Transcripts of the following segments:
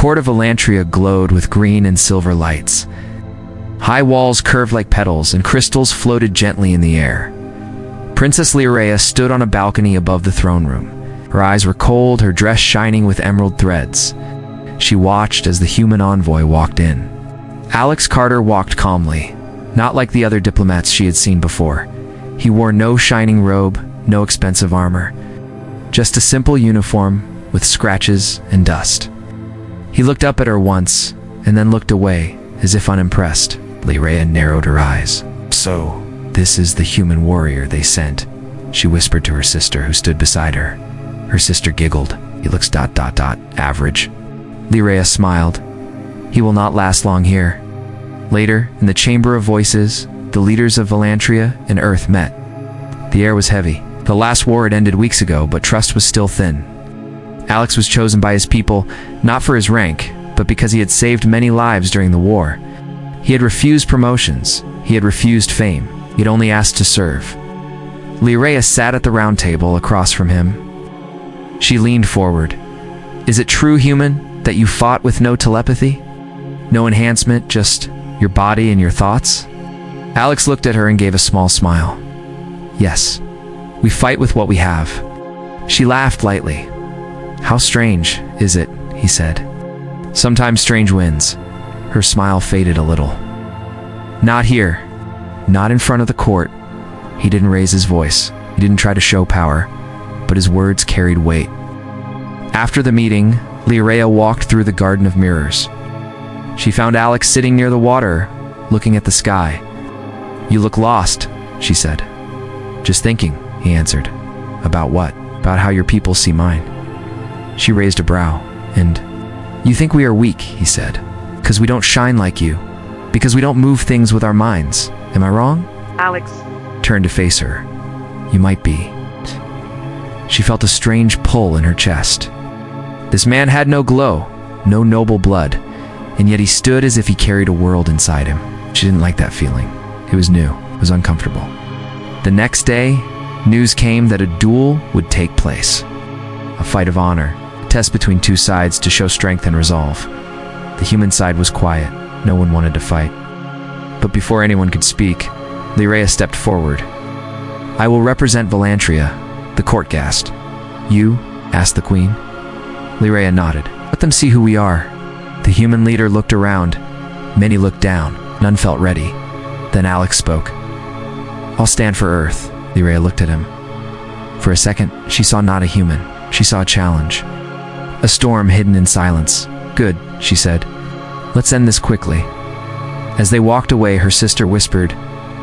court of Elantria glowed with green and silver lights. High walls curved like petals, and crystals floated gently in the air. Princess Lyrea stood on a balcony above the throne room. Her eyes were cold, her dress shining with emerald threads. She watched as the human envoy walked in. Alex Carter walked calmly, not like the other diplomats she had seen before. He wore no shining robe, no expensive armor, just a simple uniform with scratches and dust. He looked up at her once, and then looked away, as if unimpressed. Lyrea narrowed her eyes. "So, this is the human warrior they sent," she whispered to her sister, who stood beside her. Her sister giggled. "He looks ... average." Lyrea smiled. "He will not last long here." Later, in the Chamber of Voices, the leaders of Elantria and Earth met. The air was heavy. The last war had ended weeks ago, but trust was still thin. Alex was chosen by his people, not for his rank, but because he had saved many lives during the war. He had refused promotions. He had refused fame. He had only asked to serve. Lyrea sat at the round table across from him. She leaned forward. "Is it true, human, that you fought with no telepathy? No enhancement, just your body and your thoughts?" Alex looked at her and gave a small smile. "Yes, we fight with what we have." She laughed lightly. "How strange, is it?" he said. "Sometimes strange wins." Her smile faded a little. "Not here. Not in front of the court." He didn't raise his voice. He didn't try to show power, but his words carried weight. After the meeting, Lyrea walked through the Garden of Mirrors. She found Alex sitting near the water, looking at the sky. "You look lost," she said. "Just thinking," he answered. "About what?" "About how your people see mine." She raised a brow. "And you think we are weak," he said. "Because we don't shine like you. Because we don't move things with our minds. Am I wrong?" Alex turned to face her. "You might be." She felt a strange pull in her chest. This man had no glow, no noble blood, and yet he stood as if he carried a world inside him. She didn't like that feeling. It was new. It was uncomfortable. The next day, news came that a duel would take place. A fight of honor, a test between two sides to show strength and resolve. The human side was quiet. No one wanted to fight. But before anyone could speak, Lyrea stepped forward. "I will represent Elantria," the court gasped. "You?" asked the queen. Lyrea nodded. "Let them see who we are." The human leader looked around. Many looked down. None felt ready. Then Alex spoke. "I'll stand for Earth." Lyrea looked at him. For a second, she saw not a human. She saw a challenge. A storm hidden in silence. "Good," she said. "Let's end this quickly." As they walked away, her sister whispered,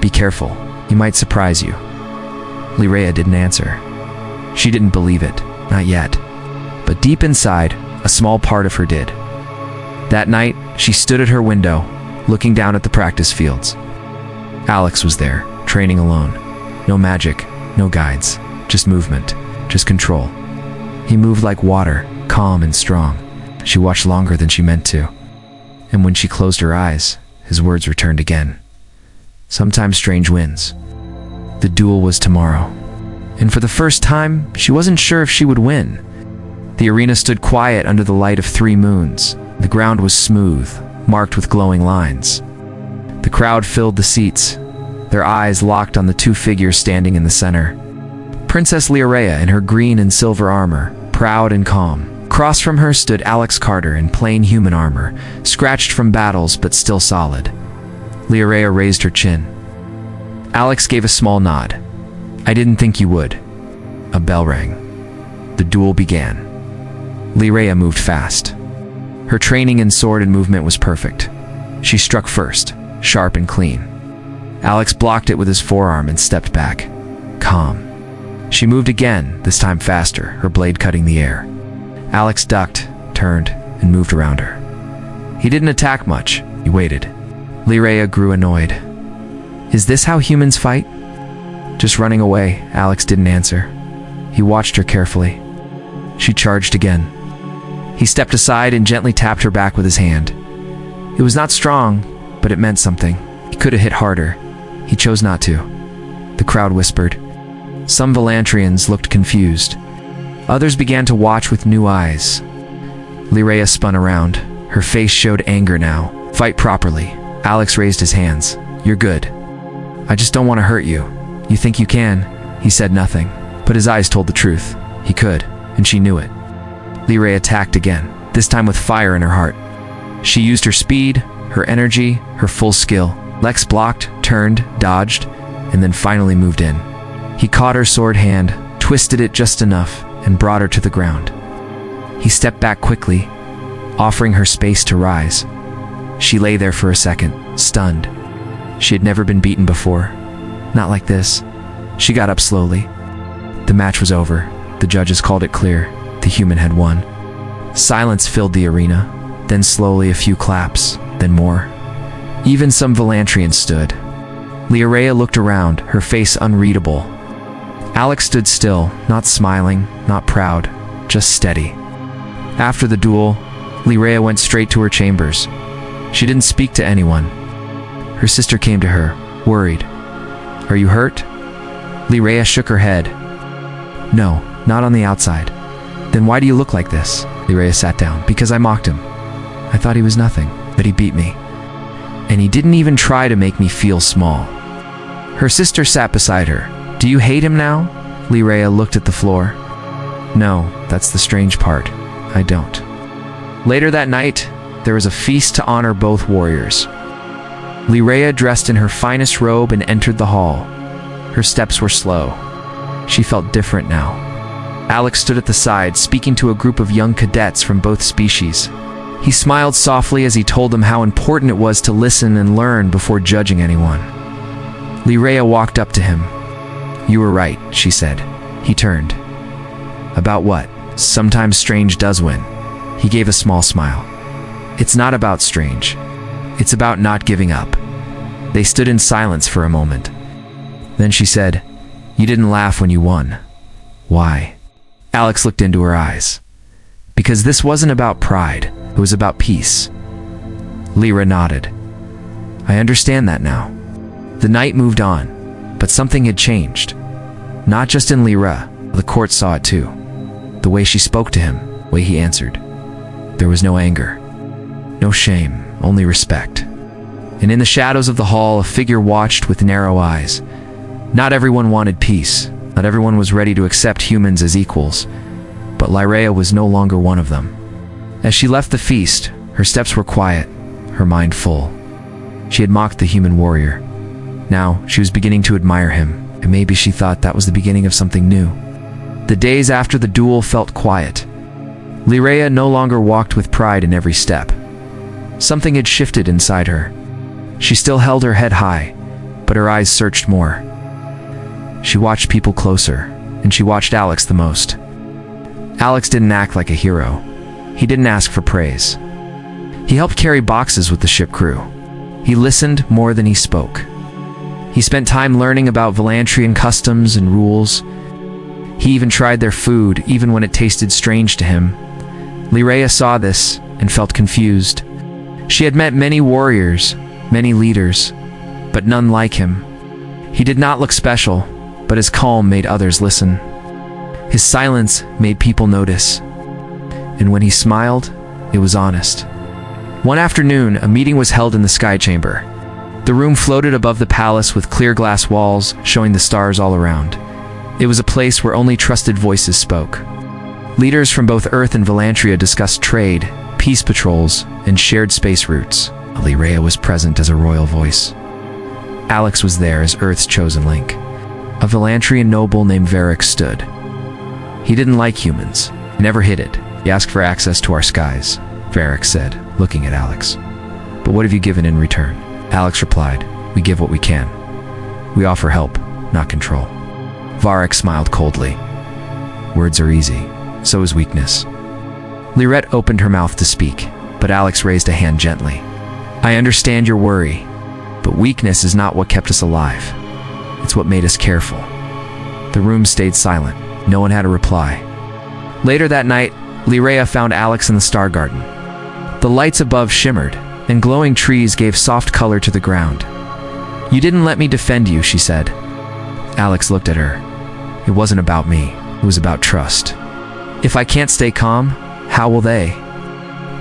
"Be careful. He might surprise you." Lyrea didn't answer. She didn't believe it. Not yet. But deep inside, a small part of her did. That night, she stood at her window, looking down at the practice fields. Alex was there, training alone. No magic, no guides, just movement, just control. He moved like water, calm and strong. She watched longer than she meant to. And when she closed her eyes, his words returned again. "Sometimes strange wins." The duel was tomorrow. And for the first time, she wasn't sure if she would win. The arena stood quiet under the light of 3 moons. The ground was smooth, marked with glowing lines. The crowd filled the seats, their eyes locked on the 2 figures standing in the center. Princess Lyrea in her green and silver armor, proud and calm. Across from her stood Alex Carter in plain human armor, scratched from battles but still solid. Lyrea raised her chin. Alex gave a small nod. "I didn't think you would." A bell rang. The duel began. Lyrea moved fast. Her training in sword and movement was perfect. She struck first, sharp and clean. Alex blocked it with his forearm and stepped back, calm. She moved again, this time faster, her blade cutting the air. Alex ducked, turned, and moved around her. He didn't attack much. He waited. Lyrea grew annoyed. "Is this how humans fight?" "Just running away." Alex didn't answer. He watched her carefully. She charged again. He stepped aside and gently tapped her back with his hand. It was not strong, but it meant something. He could have hit harder. He chose not to. The crowd whispered. Some Elantrians looked confused. Others began to watch with new eyes. Lyrea spun around. Her face showed anger now. "Fight properly." Alex raised his hands. "You're good. I just don't want to hurt you." "You think you can?" He said nothing, but his eyes told the truth. He could, and she knew it. Lyrae attacked again, this time with fire in her heart. She used her speed, her energy, her full skill. Lex blocked, turned, dodged, and then finally moved in. He caught her sword hand, twisted it just enough, and brought her to the ground. He stepped back quickly, offering her space to rise. She lay there for a second, stunned. She had never been beaten before. Not like this. She got up slowly. The match was over. The judges called it clear. The human had won. Silence filled the arena. Then slowly a few claps, then more. Even some Volantrians stood. Lyrae looked around, her face unreadable. Alex stood still, not smiling, not proud, just steady. After the duel, Lyrae went straight to her chambers. She didn't speak to anyone. Her sister came to her, worried. "Are you hurt?" Lyrae shook her head. "No, not on the outside." "Then why do you look like this?" Lyrae sat down. "Because I mocked him. I thought he was nothing, but he beat me. And he didn't even try to make me feel small." Her sister sat beside her. "Do you hate him now?" Lyrae looked at the floor. "No, that's the strange part. I don't." Later that night, there was a feast to honor both warriors. Lyrae dressed in her finest robe and entered the hall. Her steps were slow. She felt different now. Alex stood at the side, speaking to a group of young cadets from both species. He smiled softly as he told them how important it was to listen and learn before judging anyone. Lyrae walked up to him. "You were right," she said. He turned. "About what?" "Sometimes Strange does win." He gave a small smile. "It's not about Strange. It's about not giving up." They stood in silence for a moment. Then she said, "You didn't laugh when you won. Why?" Alex looked into her eyes. "Because this wasn't about pride. It was about peace." Lyra nodded. "I understand that now." The night moved on, but something had changed. Not just in Lyra, the court saw it too. The way she spoke to him, the way he answered. There was no anger, no shame, only respect. And in the shadows of the hall, a figure watched with narrow eyes. Not everyone wanted peace. Not everyone was ready to accept humans as equals. But Lyrae was no longer one of them. As she left the feast, her steps were quiet, her mind full. She had mocked the human warrior. Now, she was beginning to admire him, and maybe she thought that was the beginning of something new. The days after the duel felt quiet. Lyrae no longer walked with pride in every step. Something had shifted inside her. She still held her head high, but her eyes searched more. She watched people closer, and she watched Alex the most. Alex didn't act like a hero. He didn't ask for praise. He helped carry boxes with the ship crew. He listened more than he spoke. He spent time learning about Volantrian customs and rules. He even tried their food, even when it tasted strange to him. Lyrae saw this and felt confused. She had met many warriors, many leaders, but none like him. He did not look special, but his calm made others listen. His silence made people notice. And when he smiled, it was honest. One afternoon, a meeting was held in the Sky Chamber. The room floated above the palace with clear glass walls showing the stars all around. It was a place where only trusted voices spoke. Leaders from both Earth and Volantria discussed trade, peace patrols, and shared space routes. Lyrae was present as a royal voice. Alex was there as Earth's chosen link. A Volantrian noble named Varric stood. He didn't like humans. He never hid it. He asked for access to our skies, Varric said, looking at Alex. "But what have you given in return?" Alex replied, "We give what we can. We offer help, not control." Varric smiled coldly. "Words are easy. So is weakness." Lyrette opened her mouth to speak, but Alex raised a hand gently. "I understand your worry, but weakness is not what kept us alive. It's what made us careful." The room stayed silent. No one had a reply. Later that night, Lyrae found Alex in the Star Garden. The lights above shimmered, and glowing trees gave soft color to the ground. "You didn't let me defend you," she said. Alex looked at her. "It wasn't about me. It was about trust. If I can't stay calm, how will they?"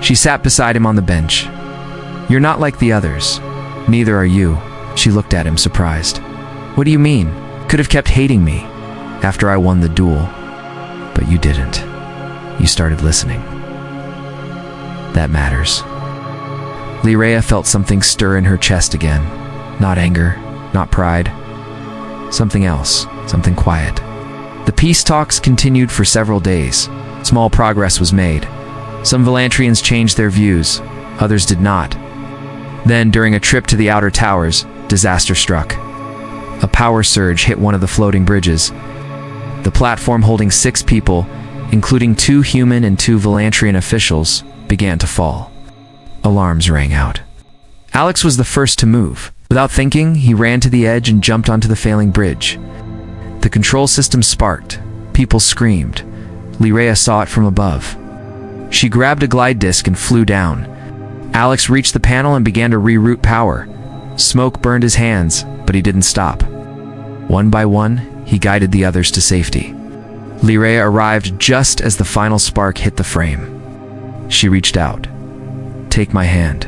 She sat beside him on the bench. "You're not like the others. Neither are you." She looked at him, surprised. "What do you mean? Could have kept hating me after I won the duel. But you didn't. You started listening. That matters." Lyrea felt something stir in her chest again. Not anger, not pride. Something else, something quiet. The peace talks continued for several days. Small progress was made. Some Volantrians changed their views, others did not. Then, during a trip to the outer towers, disaster struck. A power surge hit one of the floating bridges. The platform holding 6 people, including 2 human and 2 Volantrian officials, began to fall. Alarms rang out. Alex was the first to move. Without thinking, he ran to the edge and jumped onto the failing bridge. The control system sparked. People screamed. Lyrea saw it from above. She grabbed a glide disc and flew down. Alex reached the panel and began to reroute power. Smoke burned his hands, but he didn't stop. One by one, he guided the others to safety. Lyrea arrived just as the final spark hit the frame. She reached out. "Take my hand."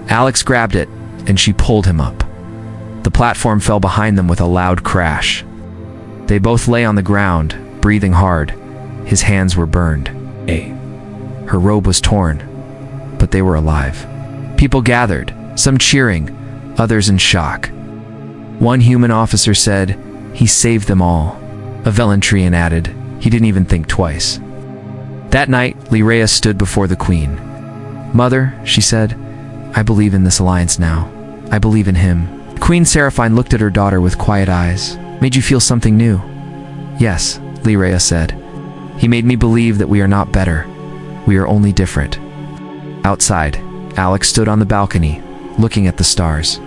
Alex grabbed it, and she pulled him up. The platform fell behind them with a loud crash. They both lay on the ground, breathing hard. His hands were burned. Her robe was torn, but they were alive. People gathered, some cheering, others in shock. One human officer said, "He saved them all." A Volantrian added, "He didn't even think twice." That night, Lyrea stood before the queen. "Mother," she said, "I believe in this alliance now. I believe in him." Queen Seraphine looked at her daughter with quiet eyes. "Made you feel something new?" "Yes," Lyrea said. "He made me believe that we are not better. We are only different." Outside, Alex stood on the balcony, looking at the stars.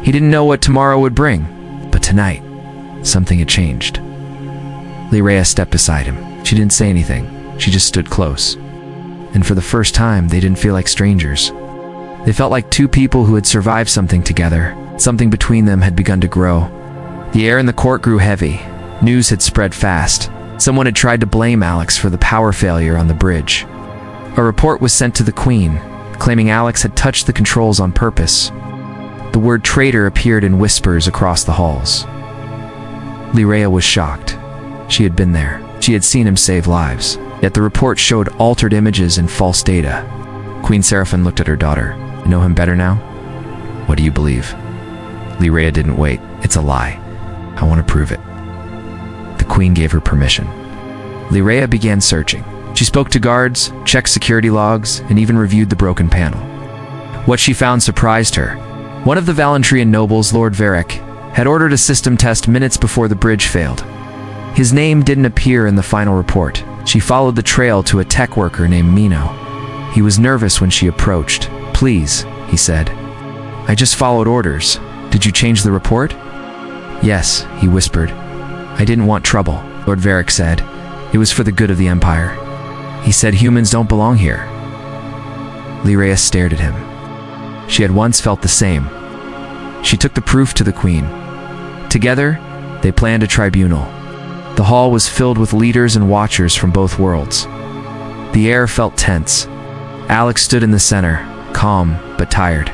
He didn't know what tomorrow would bring, but tonight, something had changed. Lyrea stepped beside him. She didn't say anything. She just stood close. And for the first time, they didn't feel like strangers. They felt like 2 people who had survived something together. Something between them had begun to grow. The air in the court grew heavy. News had spread fast. Someone had tried to blame Alex for the power failure on the bridge. A report was sent to the queen, claiming Alex had touched the controls on purpose. The word traitor appeared in whispers across the halls. Lyrea was shocked. She had been there. She had seen him save lives. Yet the report showed altered images and false data. Queen Seraphine looked at her daughter. "You know him better now? What do you believe?" Lyrea didn't wait. "It's a lie. I want to prove it." The queen gave her permission. Lyrea began searching. She spoke to guards, checked security logs, and even reviewed the broken panel. What she found surprised her. One of the Volantrian nobles, Lord Varric, had ordered a system test minutes before the bridge failed. His name didn't appear in the final report. She followed the trail to a tech worker named Mino. He was nervous when she approached. "Please," he said. "I just followed orders. Did you change the report?" "Yes," he whispered. "I didn't want trouble," Lord Varric said. "It was for the good of the Empire." He said humans don't belong here. Lyrea stared at him. She had once felt the same. She took the proof to the queen. Together, they planned a tribunal. The hall was filled with leaders and watchers from both worlds. The air felt tense. Alex stood in the center, calm but tired.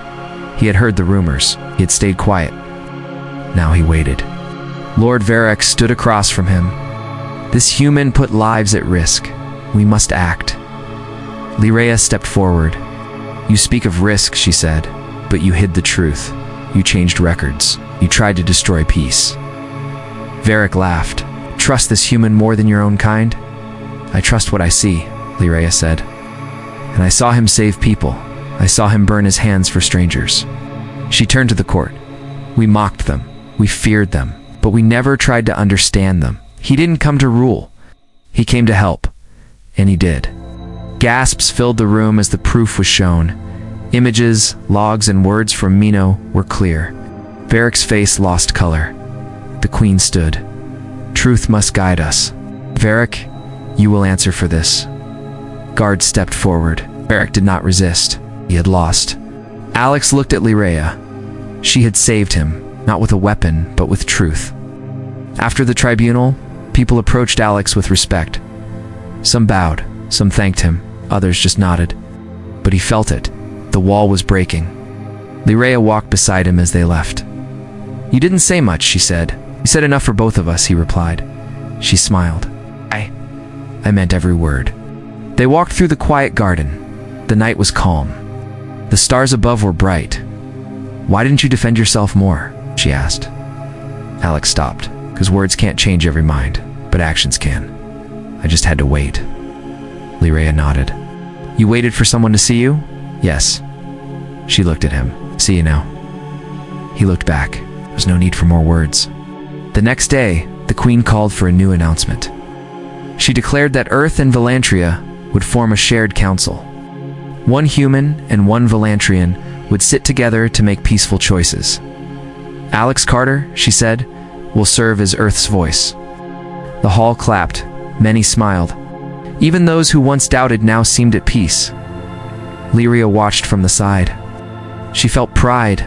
He had heard the rumors. He had stayed quiet. Now he waited. Lord Varric stood across from him. "This human put lives at risk. We must act." Lyrea stepped forward. "You speak of risk," she said, "but you hid the truth. You changed records. You tried to destroy peace." Varric laughed. "Trust this human more than your own kind?" "I trust what I see," Lyrea said. "And I saw him save people. I saw him burn his hands for strangers." She turned to the court. "We mocked them. We feared them. But we never tried to understand them. He didn't come to rule. He came to help. And he did." Gasps filled the room as the proof was shown. Images, logs, and words from Mino were clear. Varric's face lost color. The queen stood. "Truth must guide us. Varric, you will answer for this." Guards stepped forward. Varric did not resist. He had lost. Alex looked at Lyrea. She had saved him, not with a weapon, but with truth. After the tribunal, people approached Alex with respect. Some bowed, some thanked him, others just nodded. but he felt it. The wall was breaking. Lyrea walked beside him as they left. "You didn't say much," she said. "You said enough for both of us," he replied. She smiled. I meant every word." They walked through the quiet garden. The night was calm. The stars above were bright. "Why didn't you defend yourself more?" she asked. Alex stopped, because words can't change every mind, but actions can. "I just had to wait." Lyrea nodded. "You waited for someone to see you?" "Yes." She looked at him. "See you now." He looked back. There was no need for more words. The next day, the Queen called for a new announcement. She declared that Earth and Velantria would form a shared council. One human and one Velantrian would sit together to make peaceful choices. "Alex Carter," she said, "will serve as Earth's voice." The hall clapped. Many smiled. Even those who once doubted now seemed at peace. Lyrea watched from the side. She felt pride,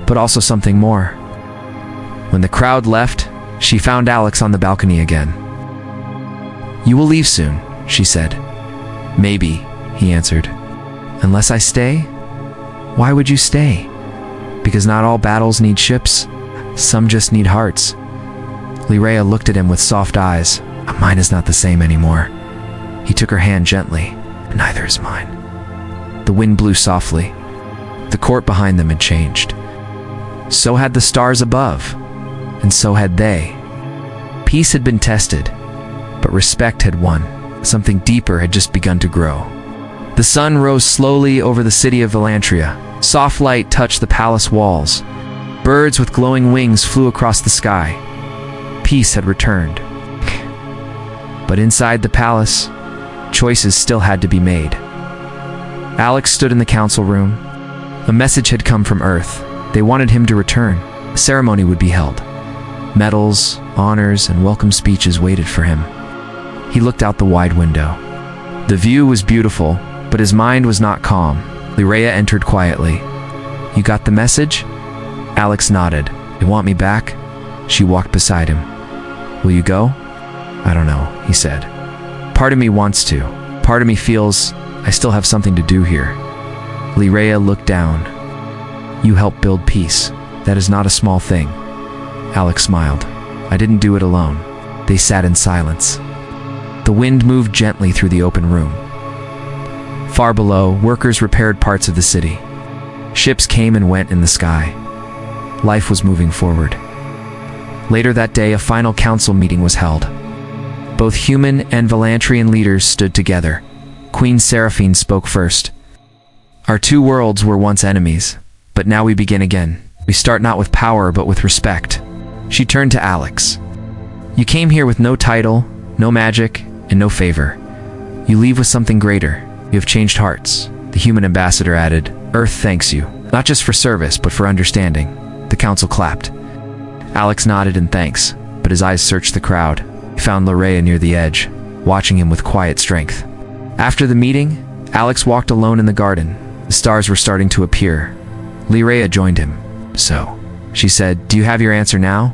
but also something more. When the crowd left, she found Alex on the balcony again. "You will leave soon," she said. "Maybe," he answered. "Unless I stay?" "Why would you stay?" "Because not all battles need ships. Some just need hearts." Lyrea looked at him with soft eyes. "Mine is not the same anymore." He took her hand gently. "Neither is mine." The wind blew softly. The court behind them had changed. So had the stars above, and so had they. Peace had been tested, but respect had won. Something deeper had just begun to grow. The sun rose slowly over the city of Velantria. Soft light touched the palace walls. Birds with glowing wings flew across the sky. Peace had returned. But inside the palace, choices still had to be made. Alex stood in the council room. A message had come from Earth. They wanted him to return. A ceremony would be held. Medals, honors, and welcome speeches waited for him. He looked out the wide window. The view was beautiful, but his mind was not calm. Lyrea entered quietly. "You got the message?" Alex nodded. "They want me back?" She walked beside him. "Will you go?" "I don't know," he said. "Part of me wants to. Part of me feels I still have something to do here." Lyrea looked down. "You helped build peace. That is not a small thing." Alex smiled. "I didn't do it alone." They sat in silence. The wind moved gently through the open room. Far below, workers repaired parts of the city. Ships came and went in the sky. Life was moving forward. Later that day, a final council meeting was held. Both human and Velantrian leaders stood together. Queen Seraphine spoke first. "Our two worlds were once enemies, but now we begin again. We start not with power, but with respect." She turned to Alex. "You came here with no title, no magic, and no favor. You leave with something greater. You have changed hearts." The human ambassador added, "Earth thanks you, not just for service, but for understanding." The council clapped. Alex nodded in thanks, but his eyes searched the crowd. He found Lyrea near the edge, watching him with quiet strength. After the meeting, Alex walked alone in the garden. The stars were starting to appear. Lyrea joined him. "So," she said, "do you have your answer now?"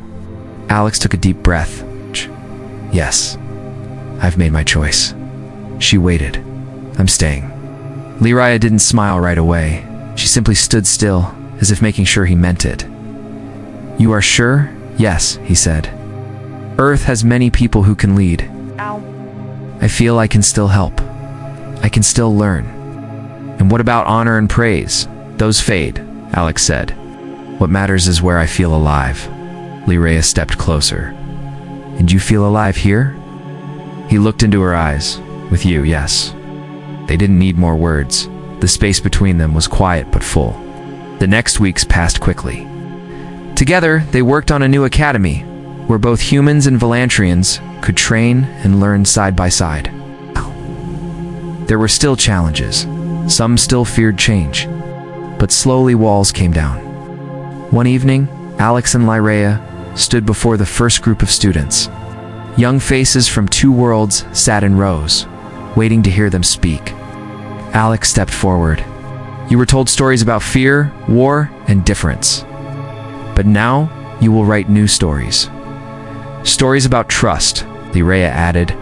Alex took a deep breath. "Yes. I've made my choice." She waited. "I'm staying." Lyrea didn't smile right away. She simply stood still, as if making sure he meant it. "You are sure?" "Yes," he said. "Earth has many people who can lead. I feel I can still help. I can still learn." "And what about honor and praise? Those fade," Alex said. "What matters is where I feel alive." Lyrea stepped closer. "And you feel alive here?" He looked into her eyes. "With you, yes." They didn't need more words. The space between them was quiet but full. The next weeks passed quickly. Together, they worked on a new academy, where both humans and Velantrians could train and learn side by side. There were still challenges. Some still feared change. But slowly walls came down. One evening, Alex and Lyrea stood before the first group of students. Young faces from two worlds sat in rows, waiting to hear them speak. Alex stepped forward. "You were told stories about fear, war, and difference. But now, you will write new stories. Stories about trust," Lyrea added.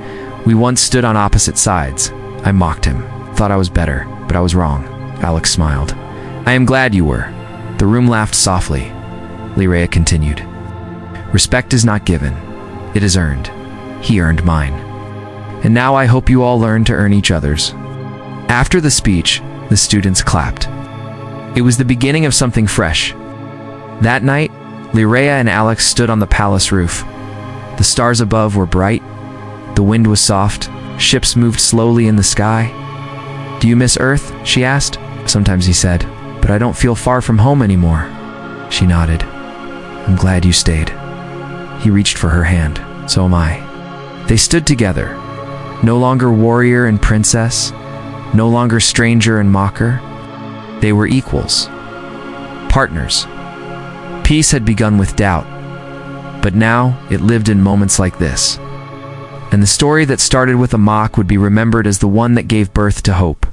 "We once stood on opposite sides." I mocked him. Thought I was better, but I was wrong. Alex smiled. I am glad you were. The room laughed softly. Lyrea continued. Respect is not given. It is earned. He earned mine. And now I hope you all learn to earn each other's. After the speech, the students clapped. It was the beginning of something fresh. That night, Lyrea and Alex stood on the palace roof. The stars above were bright. The wind was soft. Ships moved slowly in the sky. Do you miss Earth? She asked. Sometimes, he said, but I don't feel far from home anymore. She nodded. I'm glad you stayed. He reached for her hand. So am I. They stood together. No longer warrior and princess. No longer stranger and mocker. They were equals. Partners. Peace had begun with doubt. But now, it lived in moments like this. And the story that started with a mock would be remembered as the one that gave birth to hope.